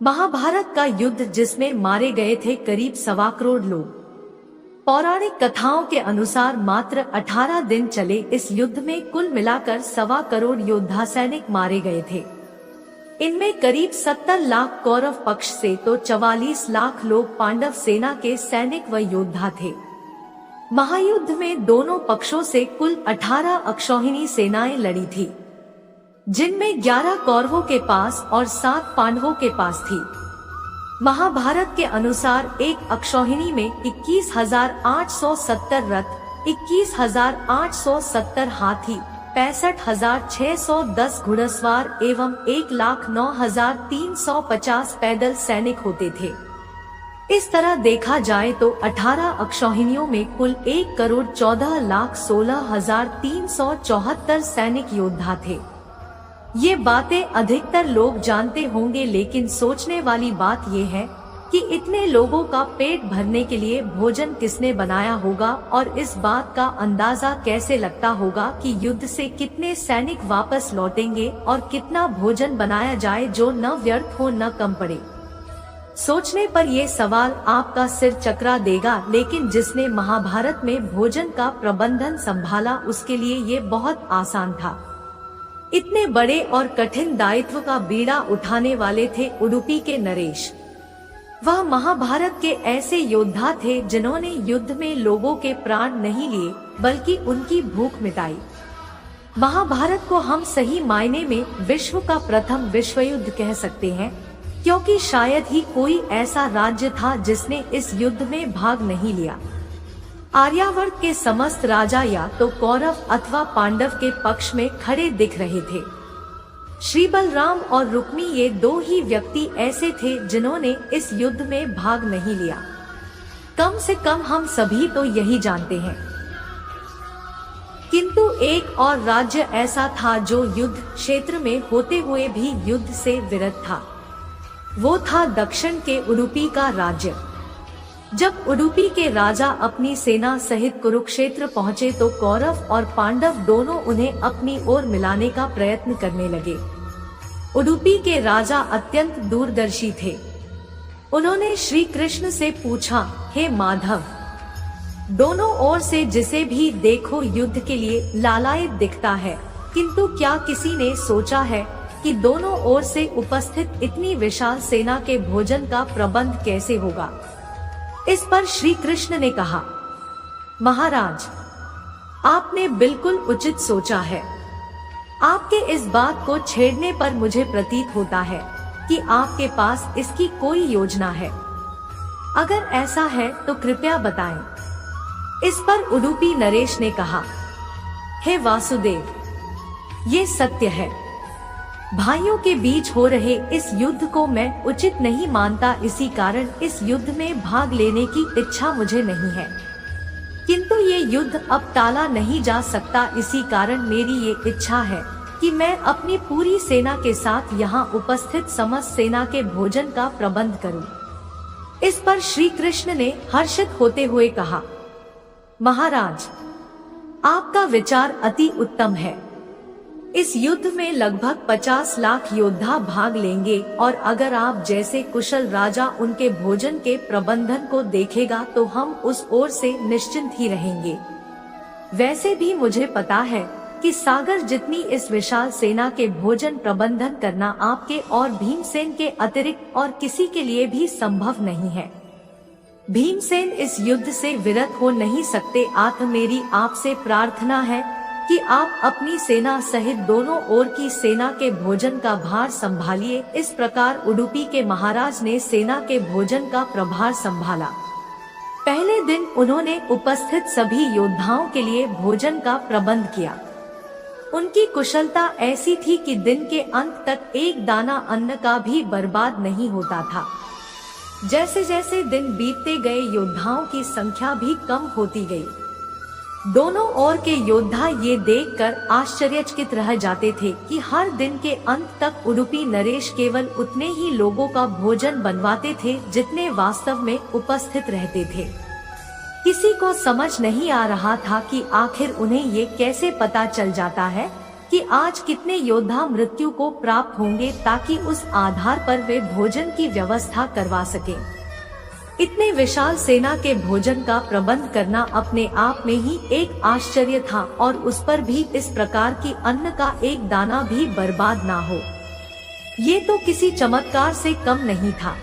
महाभारत का युद्ध जिसमें मारे गए थे करीब 1.25 करोड़ लोग। पौराणिक कथाओं के अनुसार मात्र 18 दिन चले इस युद्ध में कुल मिलाकर 1.25 करोड़ योद्धा सैनिक मारे गए थे। इनमें करीब 70 लाख कौरव पक्ष से तो 44 लाख लोग पांडव सेना के सैनिक व योद्धा थे। महायुद्ध में दोनों पक्षों से कुल 18 अक्षौहिणी सेनाएं लड़ी थी, जिनमें 11 कौरवों के पास और 7 पांडवों के पास थी। महाभारत के अनुसार एक अक्षौहिणी में 21,870 रथ, 21,870 हाथी, 65,610 घुड़सवार एवं 1,09,350 पैदल सैनिक होते थे। इस तरह देखा जाए तो 18 अक्षौहिणियों में कुल 1,14,16,374 सैनिक योद्धा थे। ये बातें अधिकतर लोग जानते होंगे, लेकिन सोचने वाली बात ये है कि इतने लोगों का पेट भरने के लिए भोजन किसने बनाया होगा, और इस बात का अंदाजा कैसे लगता होगा कि युद्ध से कितने सैनिक वापस लौटेंगे और कितना भोजन बनाया जाए जो न व्यर्थ हो न कम पड़े। सोचने पर यह सवाल आपका सिर चकरा देगा, लेकिन जिसने महाभारत में भोजन का प्रबंधन संभाला उसके लिए ये बहुत आसान था। इतने बड़े और कठिन दायित्व का बीड़ा उठाने वाले थे उडुपी के नरेश। वह महाभारत के ऐसे योद्धा थे जिन्होंने युद्ध में लोगों के प्राण नहीं लिए बल्कि उनकी भूख मिटाई। महाभारत को हम सही मायने में विश्व का प्रथम विश्व युद्ध कह सकते हैं, क्योंकि शायद ही कोई ऐसा राज्य था जिसने इस युद्ध में भाग नहीं लिया। आर्यावर्त के समस्त राजा या तो कौरव अथवा पांडव के पक्ष में खड़े दिख रहे थे। श्री बलराम और रुक्मी ये दो ही व्यक्ति ऐसे थे जिन्होंने इस युद्ध में भाग नहीं लिया। कम से कम हम सभी तो यही जानते हैं। किंतु एक और राज्य ऐसा था जो युद्ध क्षेत्र में होते हुए भी युद्ध से विरत था। वो था दक्षिण के उडुपी का राज्य। जब उडुपी के राजा अपनी सेना सहित कुरुक्षेत्र पहुंचे तो कौरव और पांडव दोनों उन्हें अपनी ओर मिलाने का प्रयत्न करने लगे। उडुपी के राजा अत्यंत दूरदर्शी थे। उन्होंने श्री कृष्ण से पूछा, हे माधव, दोनों ओर से जिसे भी देखो युद्ध के लिए लालायित दिखता है, किंतु क्या किसी ने सोचा है कि दोनों ओर से उपस्थित इतनी विशाल सेना के भोजन का प्रबंध कैसे होगा? इस पर श्री कृष्ण ने कहा, महाराज, आपने बिल्कुल उचित सोचा है। आपके इस बात को छेड़ने पर मुझे प्रतीत होता है कि आपके पास इसकी कोई योजना है। अगर ऐसा है तो कृपया बताएं। इस पर उडुपी नरेश ने कहा, हे वासुदेव, ये सत्य है। भाइयों के बीच हो रहे इस युद्ध को मैं उचित नहीं मानता, इसी कारण इस युद्ध में भाग लेने की इच्छा मुझे नहीं है। किंतु ये युद्ध अब टाला नहीं जा सकता, इसी कारण मेरी ये इच्छा है कि मैं अपनी पूरी सेना के साथ यहाँ उपस्थित समस्त सेना के भोजन का प्रबंध करूँ। इस पर श्री कृष्ण ने हर्षित होते हुए कहा, महाराज, आपका विचार अति उत्तम है। इस युद्ध में लगभग 50 लाख योद्धा भाग लेंगे, और अगर आप जैसे कुशल राजा उनके भोजन के प्रबंधन को देखेगा तो हम उस ओर से निश्चिंत ही रहेंगे। वैसे भी मुझे पता है कि सागर जितनी इस विशाल सेना के भोजन प्रबंधन करना आपके और भीमसेन के अतिरिक्त और किसी के लिए भी संभव नहीं है। भीमसेन इस युद्ध से विरत हो नहीं सकते। मेरी आपसे प्रार्थना है कि आप अपनी सेना सहित दोनों ओर की सेना के भोजन का भार संभालिए। इस प्रकार उडुपी के महाराज ने सेना के भोजन का प्रभार संभाला। पहले दिन उन्होंने उपस्थित सभी योद्धाओं के लिए भोजन का प्रबंध किया। उनकी कुशलता ऐसी थी कि दिन के अंत तक एक दाना अन्न का भी बर्बाद नहीं होता था। जैसे जैसे दिन बीतते गए योद्धाओं की संख्या भी कम होती गई। दोनों ओर के योद्धा ये देखकर आश्चर्यचकित रह जाते थे कि हर दिन के अंत तक उडुपी नरेश केवल उतने ही लोगों का भोजन बनवाते थे जितने वास्तव में उपस्थित रहते थे। किसी को समझ नहीं आ रहा था कि आखिर उन्हें ये कैसे पता चल जाता है कि कि आज कितने योद्धा मृत्यु को प्राप्त होंगे ताकि उस आधार पर वे भोजन की व्यवस्था करवा सकें। इतने विशाल सेना के भोजन का प्रबंध करना अपने आप में ही एक आश्चर्य था, और उस पर भी इस प्रकार की अन्न का एक दाना भी बर्बाद ना हो, ये तो किसी चमत्कार से कम नहीं था।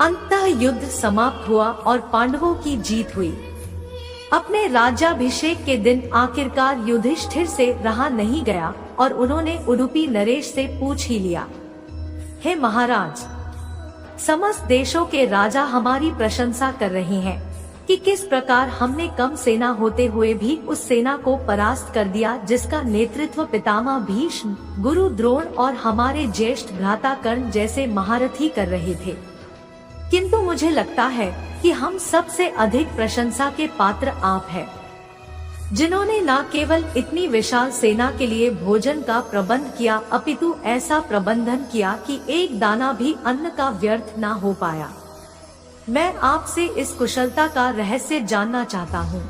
अंततः युद्ध समाप्त हुआ और पांडवों की जीत हुई। अपने राज्याभिषेक के दिन आखिरकार युधिष्ठिर से रहा नहीं गया और उन्होंने उडुपी नरेश से पूछ ही लिया, हे महाराज, समस्त देशों के राजा हमारी प्रशंसा कर रहे हैं कि किस प्रकार हमने कम सेना होते हुए भी उस सेना को परास्त कर दिया जिसका नेतृत्व पितामह भीष्म, गुरु द्रोण और हमारे ज्येष्ठ भ्राता कर्ण जैसे महारथी कर रहे थे। किंतु मुझे लगता है कि हम सबसे अधिक प्रशंसा के पात्र आप हैं, जिन्होंने न केवल इतनी विशाल सेना के लिए भोजन का प्रबंध किया, अपितु ऐसा प्रबंधन किया कि एक दाना भी अन्न का व्यर्थ न हो पाया। मैं आपसे इस कुशलता का रहस्य जानना चाहता हूँ।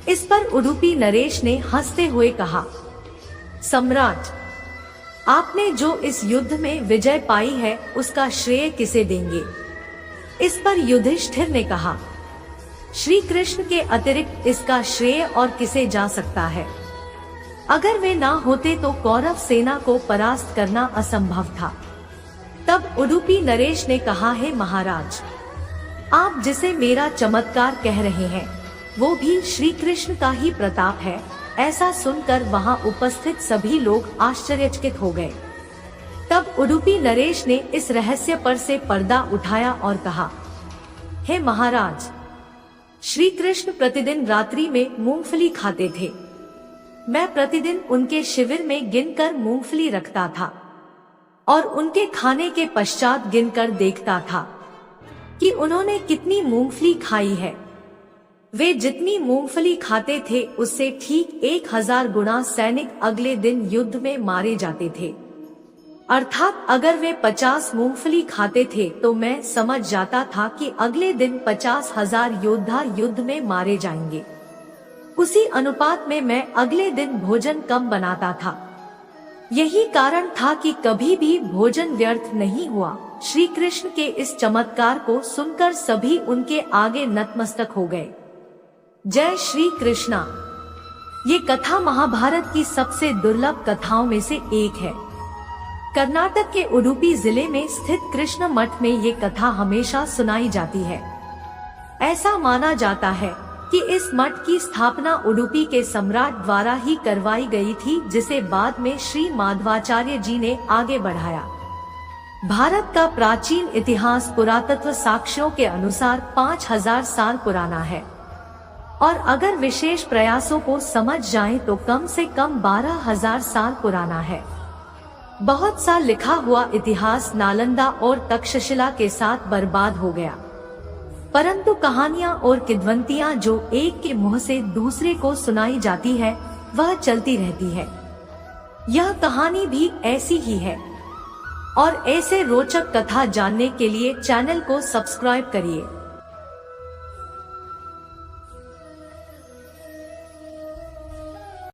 इस पर उडुपी नरेश ने हंसते हुए कहा, सम्राट, आपने जो इस युद्ध में विजय पाई है उसका श्रेय किसे देंगे? इस पर युधिष्ठिर ने कहा, श्री कृष्ण के अतिरिक्त इसका श्रेय और किसे जा सकता है? अगर वे ना होते तो कौरव सेना को परास्त करना असंभव था। तब उडुपी नरेश ने कहा, हे महाराज, आप जिसे मेरा चमत्कार कह रहे हैं वो भी श्री कृष्ण का ही प्रताप है। ऐसा सुनकर वहां उपस्थित सभी लोग आश्चर्यचकित हो गए। तब उडुपी नरेश ने इस रहस्य पर से पर्दा उठाया और कहा, हे महाराज, श्री कृष्ण प्रतिदिन रात्रि में मूंगफली खाते थे। मैं प्रतिदिन उनके शिविर में गिनकर मूंगफली रखता था और उनके खाने के पश्चात गिनकर देखता था कि उन्होंने कितनी मूंगफली खाई है। वे जितनी मूंगफली खाते थे उससे ठीक 1000 गुना सैनिक अगले दिन युद्ध में मारे जाते थे। अर्थात अगर वे 50 मूंगफली खाते थे तो मैं समझ जाता था कि अगले दिन 50,000 योद्धा युद्ध में मारे जाएंगे। उसी अनुपात में मैं अगले दिन भोजन कम बनाता था। यही कारण था कि कभी भी भोजन व्यर्थ नहीं हुआ। श्री कृष्ण के इस चमत्कार को सुनकर सभी उनके आगे नतमस्तक हो गए। जय श्री कृष्णा। ये कथा महाभारत की सबसे दुर्लभ कथाओं में से एक है। कर्नाटक के उडुपी जिले में स्थित कृष्ण मठ में ये कथा हमेशा सुनाई जाती है। ऐसा माना जाता है कि इस मठ की स्थापना उडुपी के सम्राट द्वारा ही करवाई गई थी, जिसे बाद में श्री माधवाचार्य जी ने आगे बढ़ाया। भारत का प्राचीन इतिहास पुरातत्व साक्ष्यों के अनुसार 5000 साल पुराना है और अगर विशेष प्रयासों को समझ जाएं तो कम से कम 12,000 साल पुराना है। बहुत सा लिखा हुआ इतिहास नालंदा और तक्षशिला के साथ बर्बाद हो गया, परंतु कहानियां और किंवदंतियां जो एक के मुंह से दूसरे को सुनाई जाती है वह चलती रहती है। यह कहानी भी ऐसी ही है और ऐसे रोचक कथा जानने के लिए चैनल को सब्सक्राइब करिए।